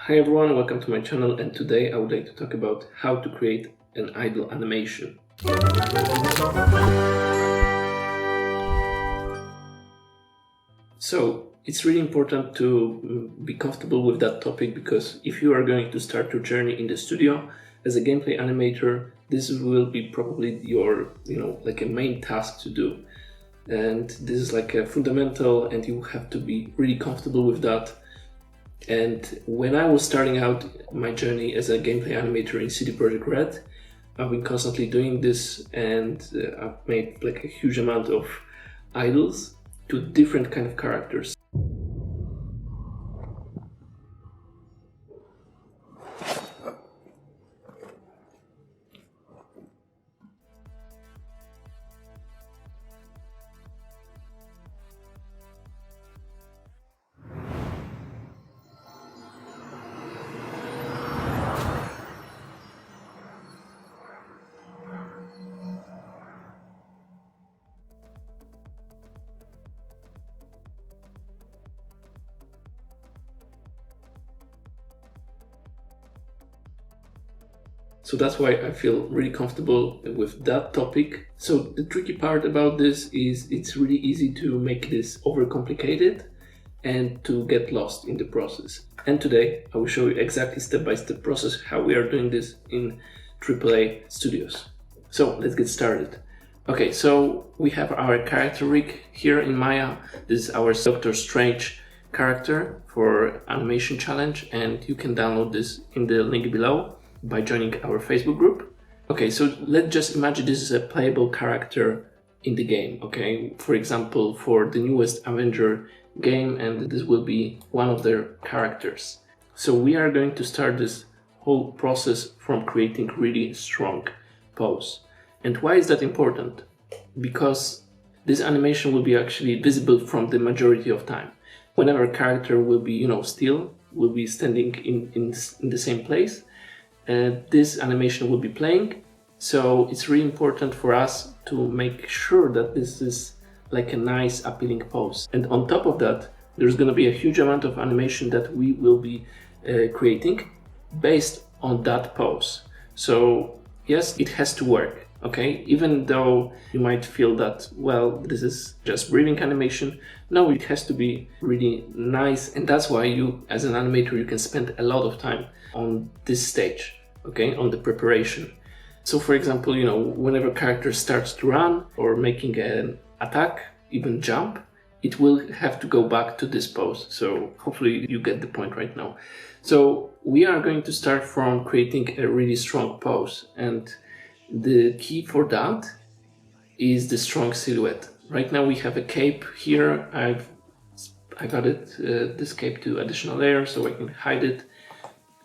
Hi everyone, welcome to my channel, and today I would like to talk about how to create an idle animation. So it's really important to be comfortable with that topic, because if you are going to start your journey in the studio as a gameplay animator, this will be probably your, like a main task to do. And this is like a fundamental, and you have to be really comfortable with that. And when I was starting out my journey as a gameplay animator in CD Projekt Red, I've been constantly doing this, and I've made like a huge amount of idles to different kind of characters. So that's why I feel really comfortable with that topic. So the tricky part about this is it's really easy to make this overcomplicated and to get lost in the process. And today I will show you exactly step-by-step process how we are doing this in AAA studios. So let's get started. Okay, so we have our character rig here in Maya. This is our Doctor Strange character for Animation Challenge, and you can download this in the link below by joining our Facebook group. Okay, so let's just imagine this is a playable character in the game, okay? For example, for the newest Avenger game, and this will be one of their characters. So we are going to start this whole process from creating really strong pose. And why is that important? Because this animation will be actually visible from the majority of time. Whenever a character will be, still, will be standing in the same place, this animation will be playing. So it's really important for us to make sure that this is like a nice appealing pose. And on top of that, there's going to be a huge amount of animation that we will be creating based on that pose. So yes, it has to work, okay? Even though you might feel that, well, this is just breathing animation. No, it has to be really nice, and that's why you, as an animator, you can spend a lot of time on this stage, okay, on the preparation. So for example, whenever a character starts to run or making an attack, even jump, it will have to go back to this pose. So hopefully you get the point right now. So we are going to start from creating a really strong pose, and the key for that is the strong silhouette. Right now we have a cape here. I've added this cape to additional layer so I can hide it,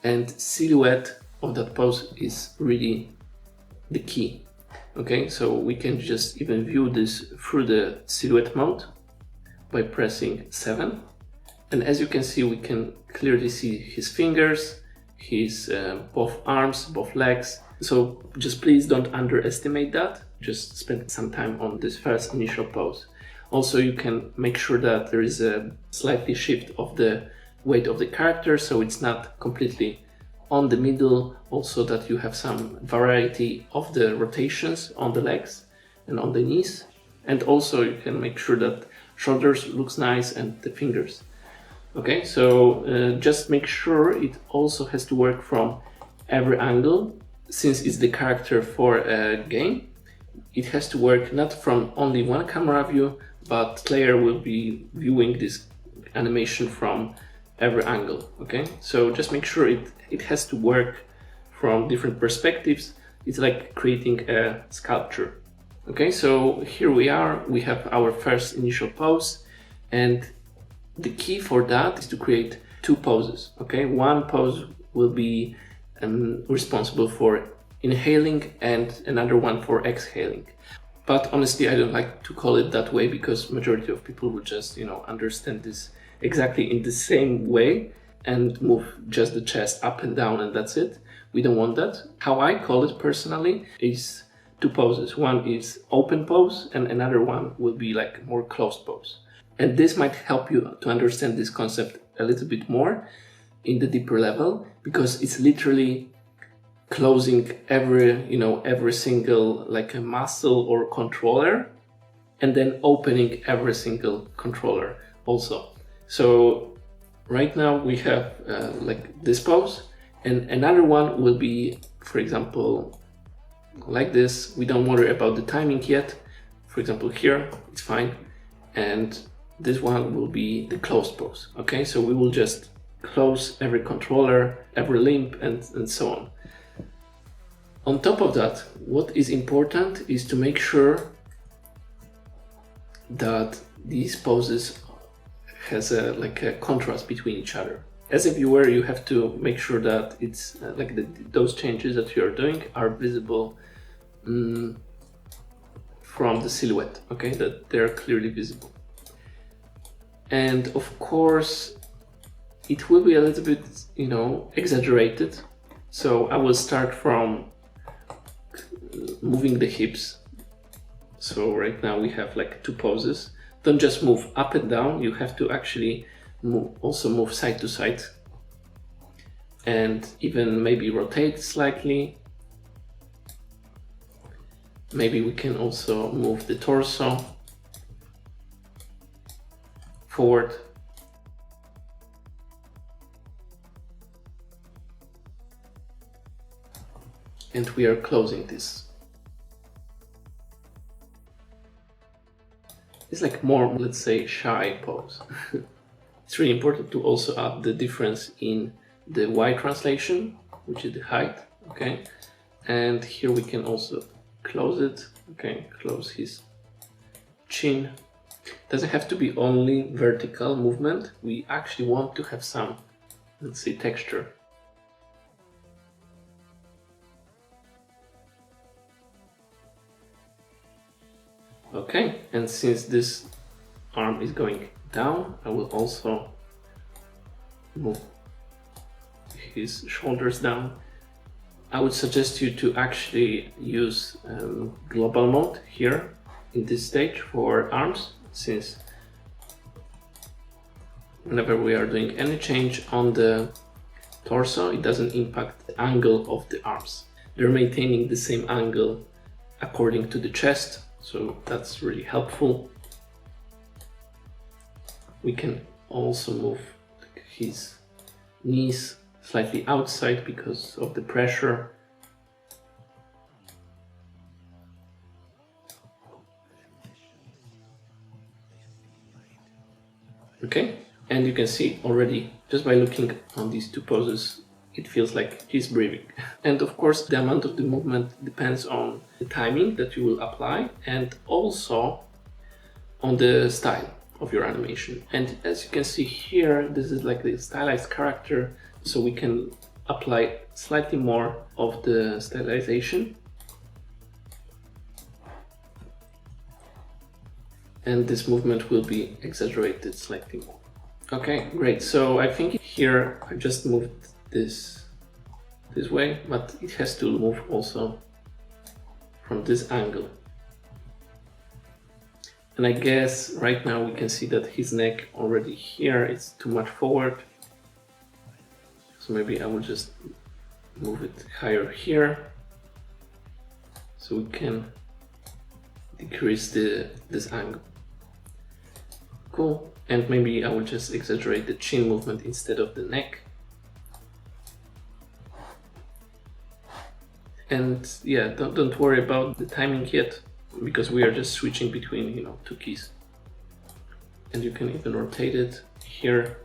and silhouette of that pose is really the key. Okay, so we can just even view this through the silhouette mode by pressing 7, and as you can see, we can clearly see his fingers, his both arms, both legs. So just please don't underestimate that. Just spend some time on this first initial pose. Also, you can make sure that there is a slightly shift of the weight of the character, so it's not completely on the middle. Also that you have some variety of the rotations on the legs and on the knees. And also you can make sure that shoulders looks nice and the fingers. Okay, so just make sure it also has to work from every angle. Since it's the character for a game, it has to work not from only one camera view, but player will be viewing this animation from every angle. Okay, so just make sure it has to work from different perspectives. It's like creating a sculpture. Okay, so here we are, we have our first initial pose, and the key for that is to create two poses. Okay, one pose will be responsible for inhaling and another one for exhaling. But honestly, I don't like to call it that way, because majority of people will just understand this exactly in the same way and move just the chest up and down, and that's it. We don't want that. How I call it personally is two poses. One is open pose and another one will be like more closed pose. And this might help you to understand this concept a little bit more. in the deeper level, because it's literally closing every single like a muscle or controller, and then opening every single controller also. So right now we have like this pose, and another one will be, for example, like this. We don't worry about the timing yet. For example, here it's fine, and this one will be the closed pose. Okay, so we will just close every controller, every limb, and so on. On top of that, what is important is to make sure that these poses has a contrast between each other. As a viewer, you have to make sure that it's those changes that you are doing are visible from the silhouette, okay, that they're clearly visible. And of course, it will be a little bit, exaggerated. So I will start from moving the hips. So right now we have like two poses. Don't just move up and down, you have to actually also move side to side, and even maybe rotate slightly. Maybe we can also move the torso forward. And we are closing this. It's like more, let's say, shy pose. It's really important to also add the difference in the Y translation, which is the height, okay? And here we can also close it, okay? Close his chin. Doesn't have to be only vertical movement. We actually want to have some, let's say, texture. Okay, and since this arm is going down, I will also move his shoulders down. I would suggest you to actually use global mode here in this stage for arms, since whenever we are doing any change on the torso, it doesn't impact the angle of the arms. They're maintaining the same angle according to the chest. So that's really helpful. We can also move his knees slightly outside because of the pressure. Okay, and you can see already just by looking on these two poses, it feels like he's breathing. And of course, the amount of the movement depends on the timing that you will apply, and also on the style of your animation. And as you can see here, this is like the stylized character, so we can apply slightly more of the stylization. And this movement will be exaggerated slightly more. Okay, great. So I think here I just moved this way, but it has to move also from this angle. And I guess right now we can see that his neck already here is too much forward. So maybe I will just move it higher here, so we can decrease this angle. Cool. And maybe I will just exaggerate the chin movement instead of the neck. And yeah, don't worry about the timing yet, because we are just switching between, two keys. And you can even rotate it here.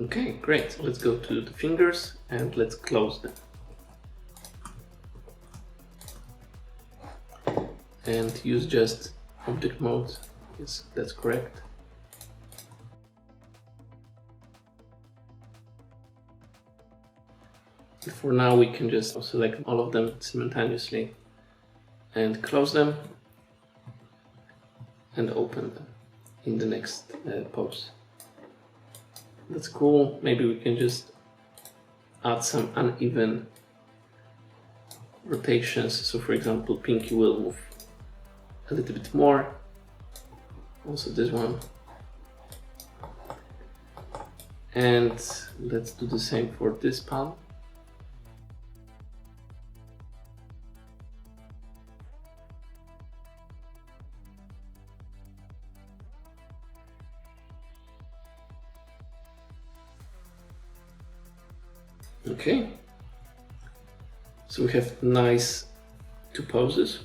Okay, great. Let's go to the fingers and let's close them. And use just object mode. Yes, that's correct. For now, we can just select all of them simultaneously and close them and open them in the next pose. That's cool. Maybe we can just add some uneven rotations. So for example, Pinky will move a little bit more. Also this one. And let's do the same for this palm. Okay, so we have nice two poses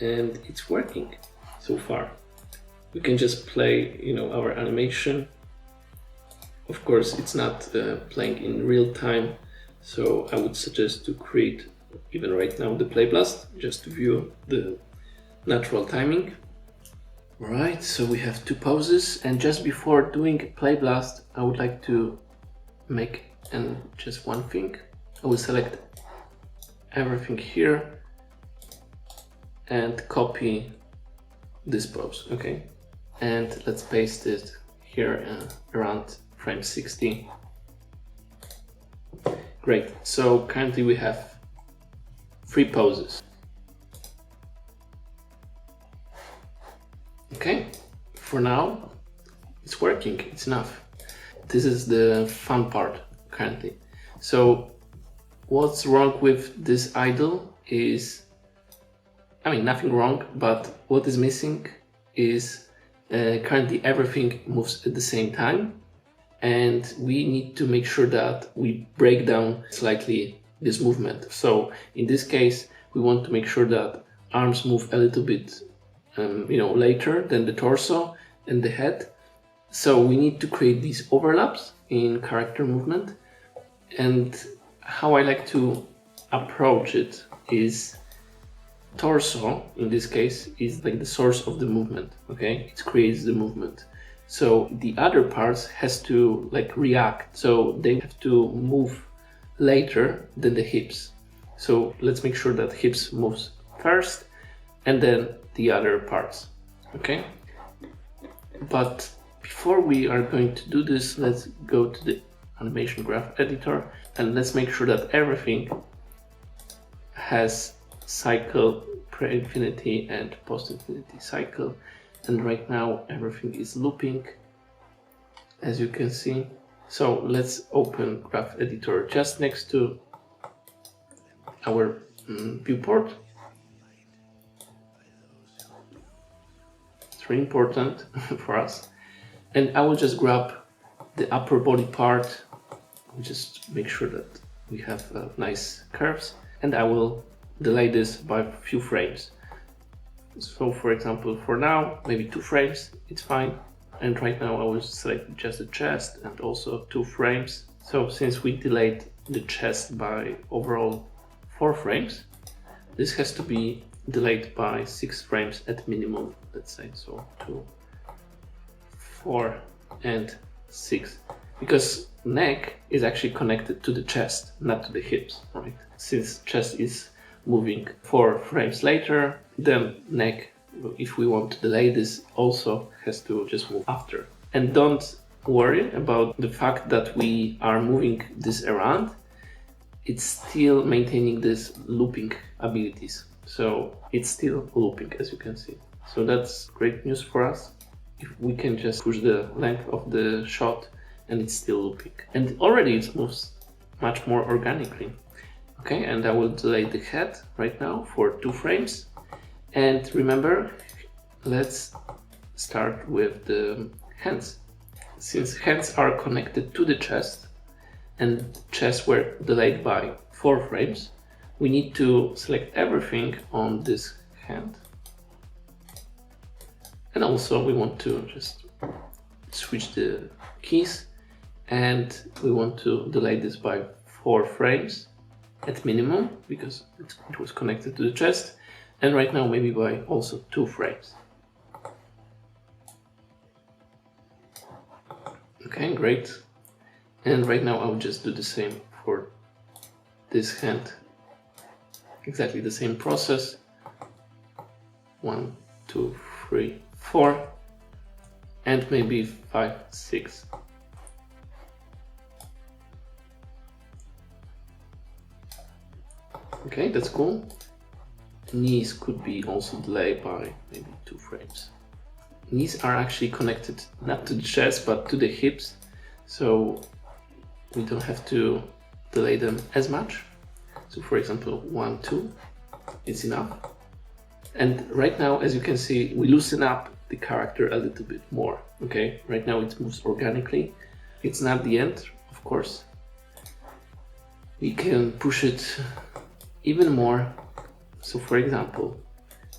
and it's working so far. We can just play, our animation. Of course, it's not playing in real time, so I would suggest to create, even right now, the play blast, just to view the natural timing. Alright, so we have two poses, and just before doing play blast, I would like to make just one thing. I will select everything here and copy this pose, okay? And let's paste it here around frame 60. Great, so currently we have 3 poses. Okay, for now it's working, it's enough. This is the fun part currently. So what's wrong with this idle is, nothing wrong, but what is missing is currently everything moves at the same time, and we need to make sure that we break down slightly this movement. So in this case, we want to make sure that arms move a little bit later than the torso and the head. So we need to create these overlaps in character movement. And how I like to approach it is torso, in this case, is like the source of the movement, okay? It creates the movement. So the other parts has to react. So they have to move later than the hips. So let's make sure that hips moves first and then the other parts, okay? But before we are going to do this, let's go to the animation graph editor and let's make sure that everything has cycle, pre-infinity and post-infinity cycle. And right now everything is looping, as you can see. So let's open graph editor just next to our viewport. It's really important for us. And I will just grab the upper body part, just make sure that we have nice curves, and I will delay this by a few frames. So for example, for now, maybe 2 frames, it's fine. And right now I will select just the chest and also 2 frames. So since we delayed the chest by overall 4 frames, this has to be delayed by 6 frames at minimum, let's say. So 2, 4 and 6. Because neck is actually connected to the chest, not to the hips, right? Since chest is moving 4 frames later, then neck, if we want to delay this, also has to just move after. And don't worry about the fact that we are moving this around. It's still maintaining this looping abilities. So it's still looping, as you can see. So that's great news for us. If we can just push the length of the shot and it's still looping. And already it moves much more organically. Okay, and I will delay the head right now for 2 frames. And remember, let's start with the hands. Since hands are connected to the chest and chest were delayed by 4 frames, we need to select everything on this hand. And also we want to just switch the keys and we want to delay this by 4 frames at minimum because it was connected to the chest, and right now maybe by also 2 frames. Okay, great. And right now I will just do the same for this hand. Exactly the same process. 1, 2, 3, 4, and maybe 5, 6. Okay, that's cool. knees could be also delayed by maybe 2 frames. Knees are actually connected not to the chest but to the hips, so we don't have to delay them as much. So for example 1, 2 is enough. And right now, as you can see, we loosen up the character a little bit more. Okay, right now it moves organically. It's not the end, of course. We can push it even more. So for example,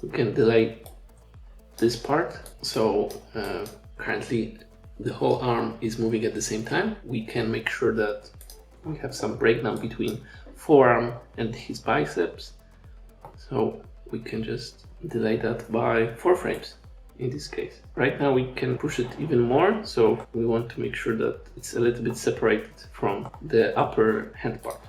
we can delay this part. So currently the whole arm is moving at the same time. We can make sure that we have some breakdown between forearm and his biceps. So we can just delay that by 4 frames in this case. Right now we can push it even more, so we want to make sure that it's a little bit separated from the upper hand part.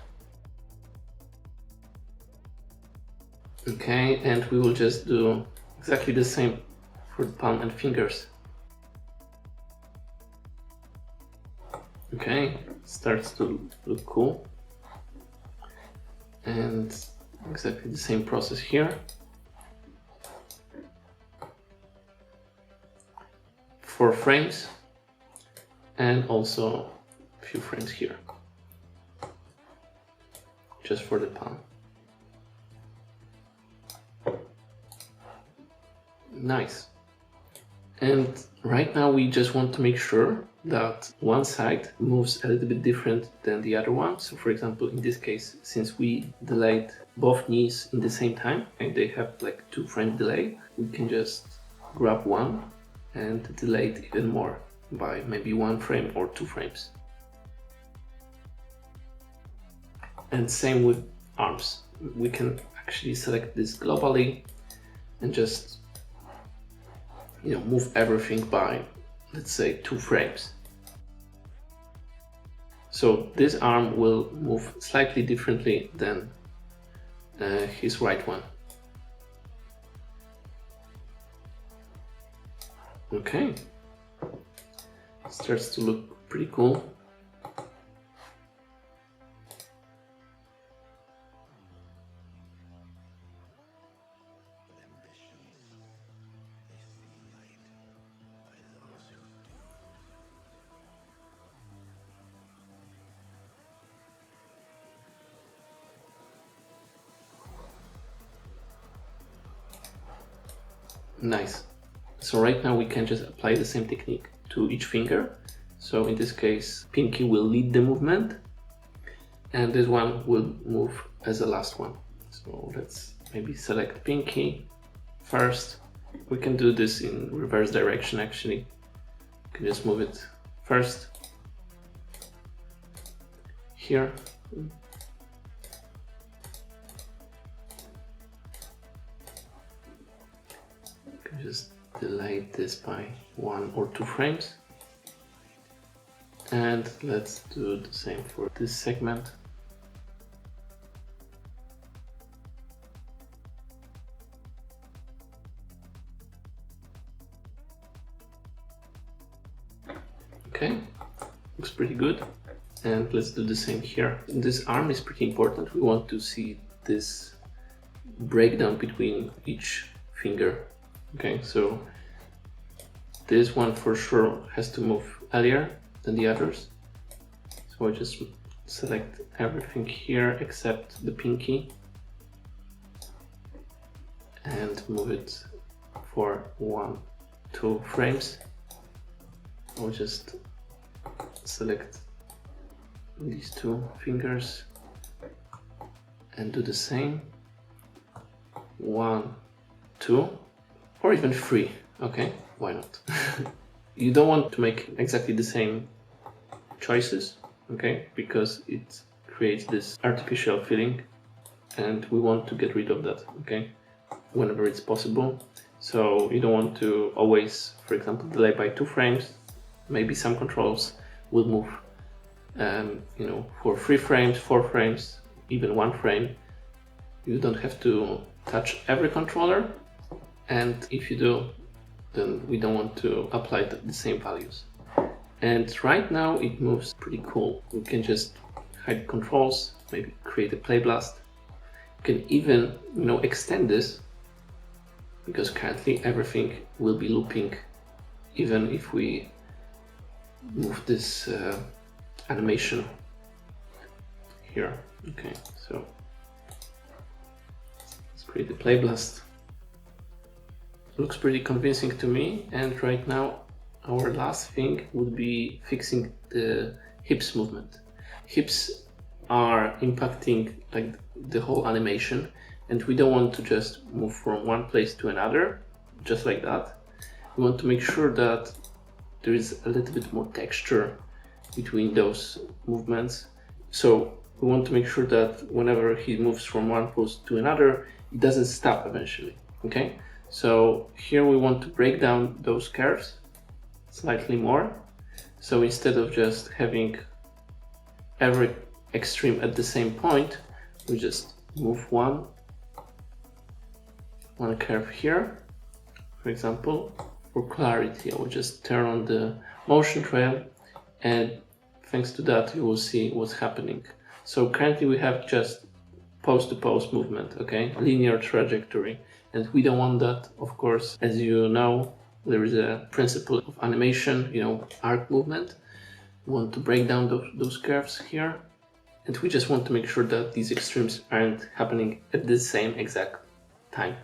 Okay, and we will just do exactly the same for the palm and fingers. Okay, starts to look cool. And exactly the same process here. 4 frames and also a few frames here, just for the palm. Nice. And right now we just want to make sure that one side moves a little bit different than the other one. So for example, in this case, since we delayed both knees in the same time and they have like 2 frame delay, we can just grab one and delay it even more by maybe 1 frame or 2 frames. And same with arms. We can actually select this globally and just move everything by, let's say, 2 frames. So this arm will move slightly differently than his right one. Okay, starts to look pretty cool. Nice. So right now we can just apply the same technique to each finger. So in this case, pinky will lead the movement and this one will move as the last one. So let's maybe select pinky first. We can do this in reverse direction actually. We can just move it first here. Just delay this by 1 or 2 frames. And let's do the same for this segment. Okay, looks pretty good. And let's do the same here. This arm is pretty important. We want to see this breakdown between each finger. Okay, so this one for sure has to move earlier than the others. So I just select everything here except the pinky and move it for 1, 2 frames. I'll just select these 2 fingers and do the same. 1, 2. Or even 3, okay, why not? You don't want to make exactly the same choices, okay, because it creates this artificial feeling and we want to get rid of that, okay, whenever it's possible. So you don't want to always, for example, delay by 2 frames. Maybe some controls will move, for 3 frames, 4 frames, even 1 frame. You don't have to touch every controller. And if you do, then we don't want to apply the same values. And right now it moves pretty cool. We can just hide controls, maybe create a play blast, can even, extend this, because currently everything will be looping even if we move this animation here. Okay, so let's create the play blast. Looks pretty convincing to me, and right now our last thing would be fixing the hips movement. Hips are impacting like the whole animation, and we don't want to just move from one place to another just like that. We want to make sure that there is a little bit more texture between those movements. So we want to make sure that whenever he moves from one pose to another, it doesn't stop eventually. Okay, so here we want to break down those curves slightly more. So instead of just having every extreme at the same point, we just move one curve here. For example, for clarity, I will just turn on the motion trail, and thanks to that you will see what's happening. So currently we have just pose to pose movement, okay, linear trajectory, and we don't want that, of course. As you know, there is a principle of animation, arc movement. We want to break down those curves here, and we just want to make sure that these extremes aren't happening at the same exact time.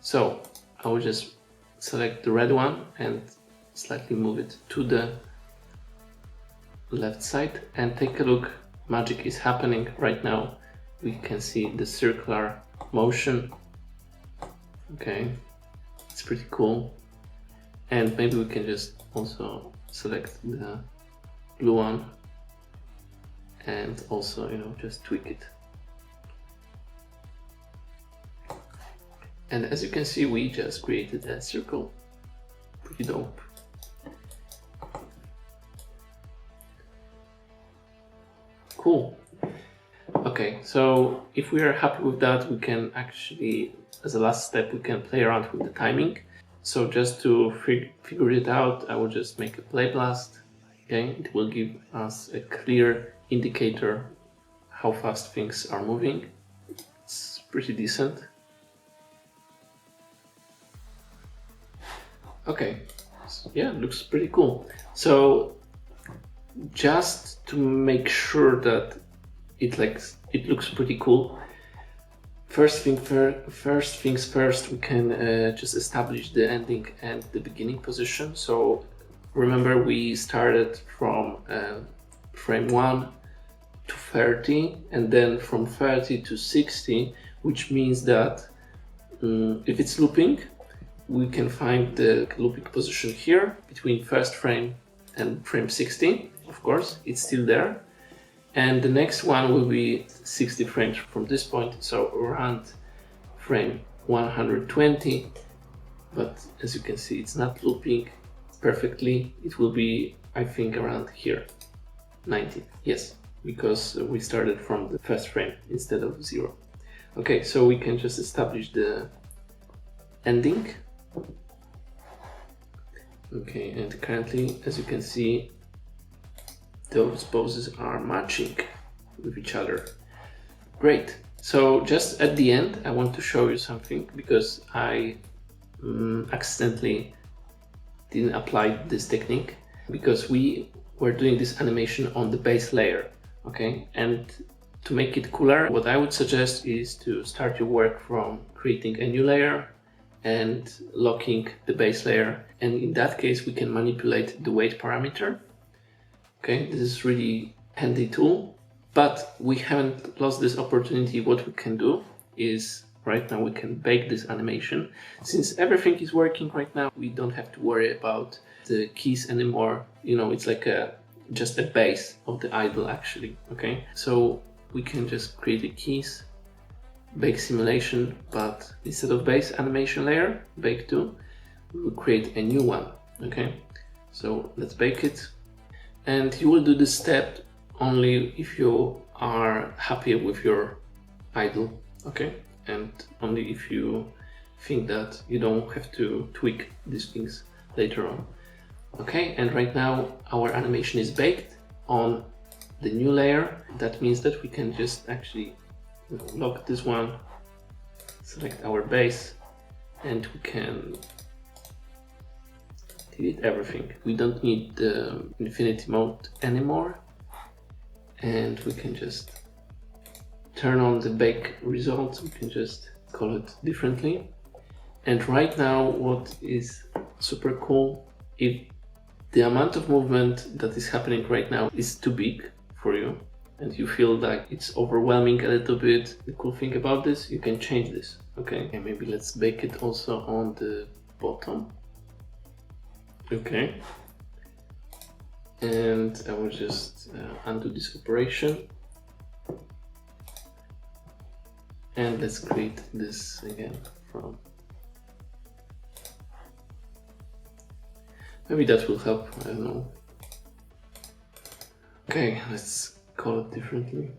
So I will just select the red one and slightly move it to the left side, and take a look. Magic is happening right now. We can see the circular motion. Okay, it's pretty cool. And maybe we can just also select the blue one and also, just tweak it. And as you can see, we just created a circle. Pretty dope. Cool. Okay, so if we are happy with that, we can actually, as a last step, we can play around with the timing. So just to figure it out, I will just make a play blast. Okay, it will give us a clear indicator how fast things are moving. It's pretty decent. Okay, yeah, looks pretty cool. So just to make sure that it looks pretty cool, first things first, we can just establish the ending and the beginning position. So remember, we started from frame 1 to 30, and then from 30 to 60, which means that if it's looping, we can find the looping position here between first frame and frame 60. Of course, it's still there. And the next one will be 60 frames from this point, so around frame 120. But as you can see, it's not looping perfectly. It will be, I think, around here, 90. Yes, because we started from the first frame instead of 0. Okay, so we can just establish the ending. Okay, and currently, as you can see, those poses are matching with each other. Great. So just at the end, I want to show you something, because I accidentally didn't apply this technique, because we were doing this animation on the base layer. Okay, and to make it cooler, what I would suggest is to start your work from creating a new layer and locking the base layer, and in that case we can manipulate the weight parameter. Okay, this is really handy tool, but we haven't lost this opportunity. What we can do is, right now we can bake this animation. Since everything is working right now, we don't have to worry about the keys anymore. It's like just a base of the idle actually. Okay, so we can just create the keys, bake simulation, but instead of base animation layer, bake 2, we will create a new one. Okay, so let's bake it. And you will do this step only if you are happy with your idle, okay? And only if you think that you don't have to tweak these things later on. Okay, and right now our animation is baked on the new layer. That means that we can just actually lock this one, select our base, and we can delete everything. We don't need the infinity mode anymore, and we can just turn on the bake results. We can just call it differently. And right now, what is super cool, if the amount of movement that is happening right now is too big for you and you feel like it's overwhelming a little bit, the cool thing about this, you can change this. Okay, and maybe let's bake it also on the bottom. Okay, and I will just undo this operation, and let's create this again from. Maybe that will help, I don't know. Okay, let's call it differently.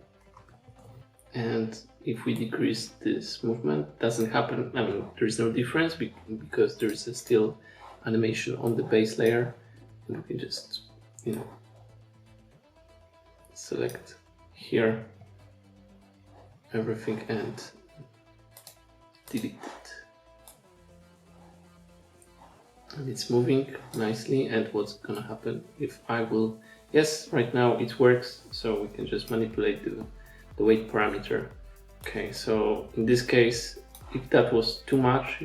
And if we decrease this movement, doesn't happen, I mean, there is no difference because there is still animation on the base layer. And we can just, select here everything and delete it. And it's moving nicely, and what's gonna happen if I will, yes, right now it works, so we can just manipulate the weight parameter. Okay, so in this case, if that was too much,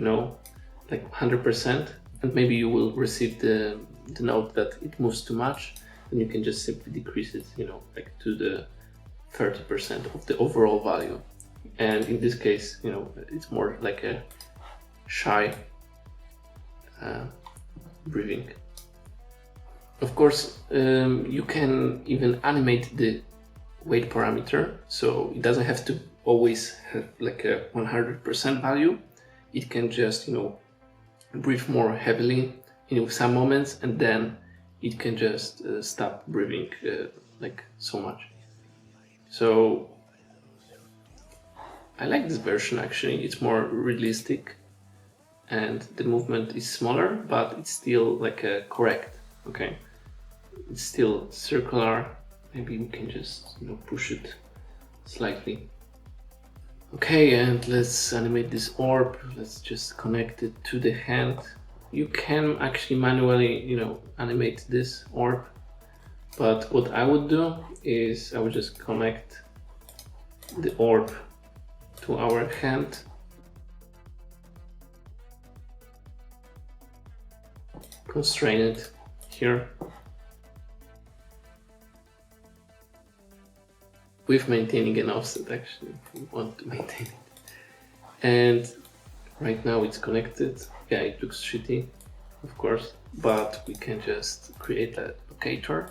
like 100%, and maybe you will receive the note that it moves too much, then you can just simply decrease it, like to the 30% of the overall value. And in this case, it's more like a shy breathing. Of course, you can even animate the weight parameter, so it doesn't have to always have like a 100% value. It can just, breathe more heavily in some moments, and then it can just stop breathing like so much. So I like this version actually. It's more realistic, and the movement is smaller, but it's still like correct. Okay, it's still circular. Maybe we can just push it slightly. Okay, and let's animate this orb. Let's just connect it to the hand. You can actually manually animate this orb, but what I would do is I would just connect the orb to our hand. Constrain it here with maintaining an offset. Actually, we want to maintain it, and right now it's connected. Yeah, it looks shitty, of course, but we can just create a locator.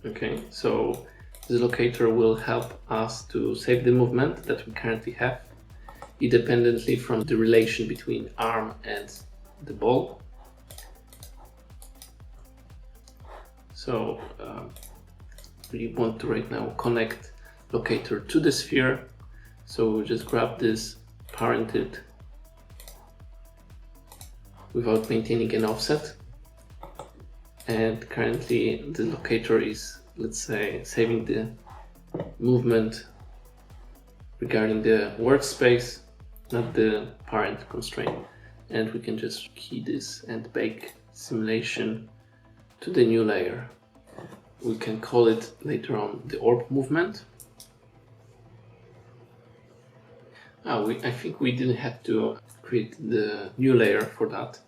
Okay, so the locator will help us to save the movement that we currently have, independently from the relation between arm and the ball. So we want to right now connect locator to the sphere. So we'll just grab this, parent it without maintaining an offset. And currently the locator is, let's say, saving the movement regarding the workspace, not the parent constraint. And we can just key this and bake simulation to the new layer. We can call it later on the orb movement. I think we didn't have to create the new layer for that,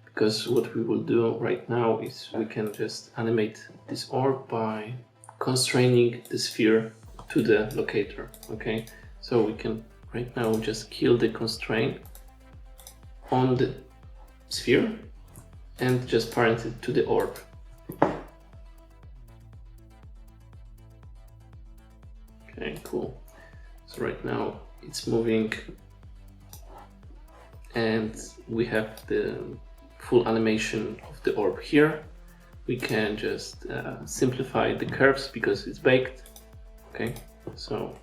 because what we will do right now is we can just animate this orb by constraining the sphere to the locator. Okay, so we can right now just kill the constraint on the sphere and just parent it to the orb. Okay, cool. So right now it's moving and we have the full animation of the orb here. We can just simplify the curves because it's baked. Okay, so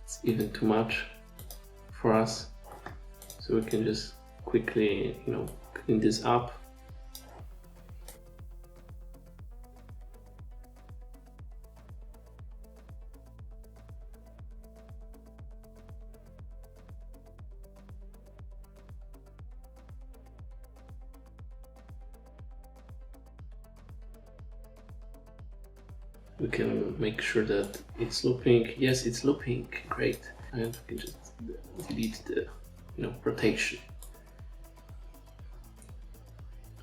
it's even too much for us. So we can just quickly, clean this up. we can make sure that it's looping. Yes, it's looping, great. And we can just delete the rotation.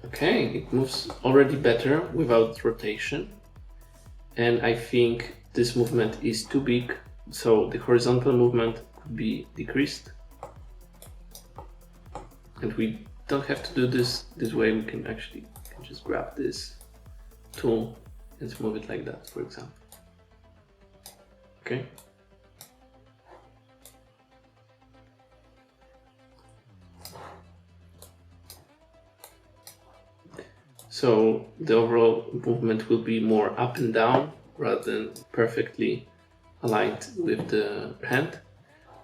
Okay, it moves already better without rotation. And I think this movement is too big, so the horizontal movement could be decreased. And we don't have to do this way. We can actually just grab this tool and move it like that, for example. Okay. So the overall movement will be more up and down rather than perfectly aligned with the hand.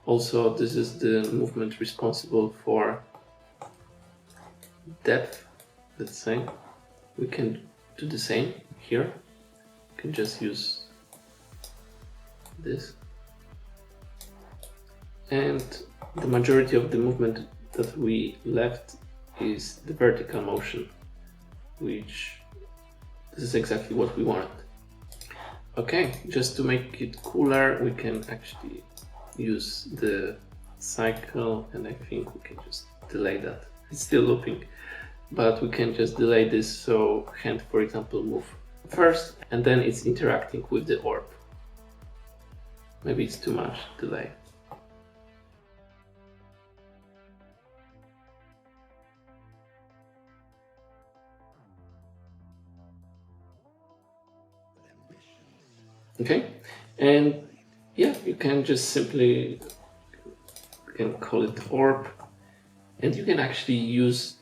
Also, this is the movement responsible for depth, let's say. We can do the same here. We can just use this. And the majority of the movement that we left is the vertical motion, which this is exactly what we wanted. Okay, just to make it cooler, we can actually use the cycle, and I think we can just delay that. It's still looping, but we can just delay this so hand, for example, move first, and then it's interacting with the orb. Maybe it's too much delay. Okay, and yeah, you can just simply call it orb, and you can actually use,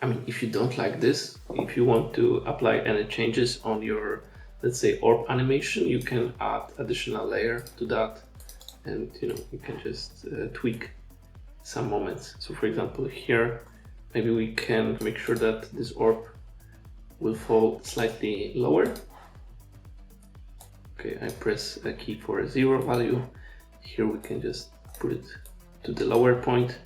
I mean, if you don't like this, if you want to apply any changes on your, let's say, orb animation, you can add additional layer to that, and you can just tweak some moments. So for example, here, maybe we can make sure that this orb will fall slightly lower. Okay, I press a key for a 0 value. Here we can just put it to the lower point.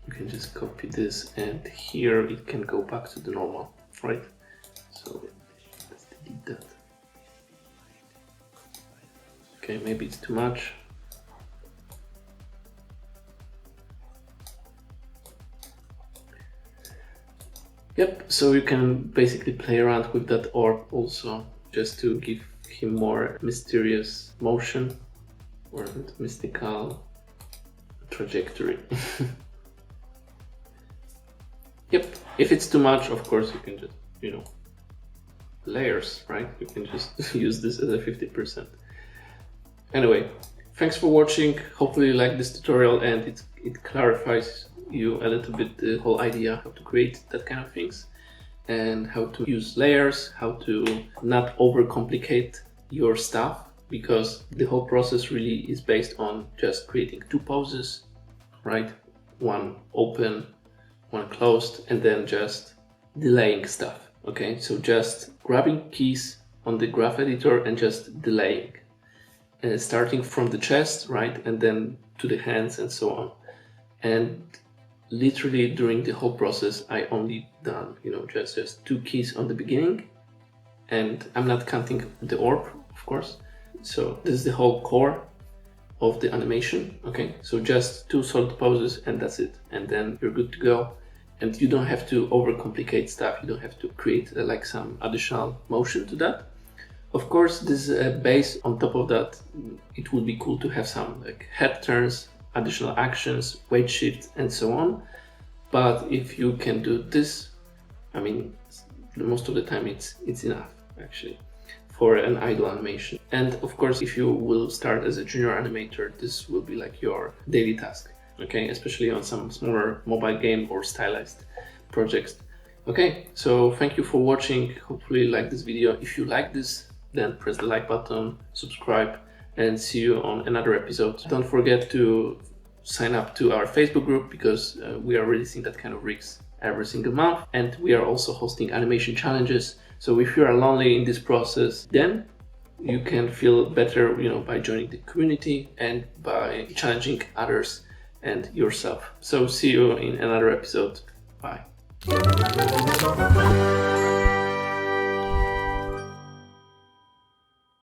You can just copy this, and here it can go back to the normal, right? So let's delete that. Okay, maybe it's too much. Yep, so you can basically play around with that orb also, just to give him more mysterious motion or mystical trajectory. Yep, if it's too much, of course, you can just, layers, right? You can just use this as a 50%. Anyway, thanks for watching. Hopefully you like this tutorial and it clarifies you a little bit the whole idea how to create that kind of things and how to use layers, how to not overcomplicate your stuff, because the whole process really is based on just creating two poses, right? One open, one closed, and then just delaying stuff. Okay, so just grabbing keys on the graph editor and just delaying, starting from the chest, right, and then to the hands and so on. And literally during the whole process, I only done, just two keys on the beginning, and I'm not counting the orb, of course. So this is the whole core of the animation. Okay, so just two solid poses and that's it, and then you're good to go. And you don't have to overcomplicate stuff. You don't have to create like some additional motion to that. Of course, this base on top of that, it would be cool to have some like head turns, additional actions, weight shifts, and so on. But if you can do this, I mean, most of the time it's enough actually for an idle animation. And of course, if you will start as a junior animator, this will be like your daily task. Okay, especially on some smaller mobile game or stylized projects. Okay, so thank you for watching. Hopefully you like this video. If you like this, then press the like button, subscribe, and see you on another episode. Don't forget to sign up to our Facebook group, because we are releasing that kind of rigs every single month, and we are also hosting animation challenges. So if you are lonely in this process, then you can feel better, by joining the community and by challenging others and yourself. So see you in another episode. Bye.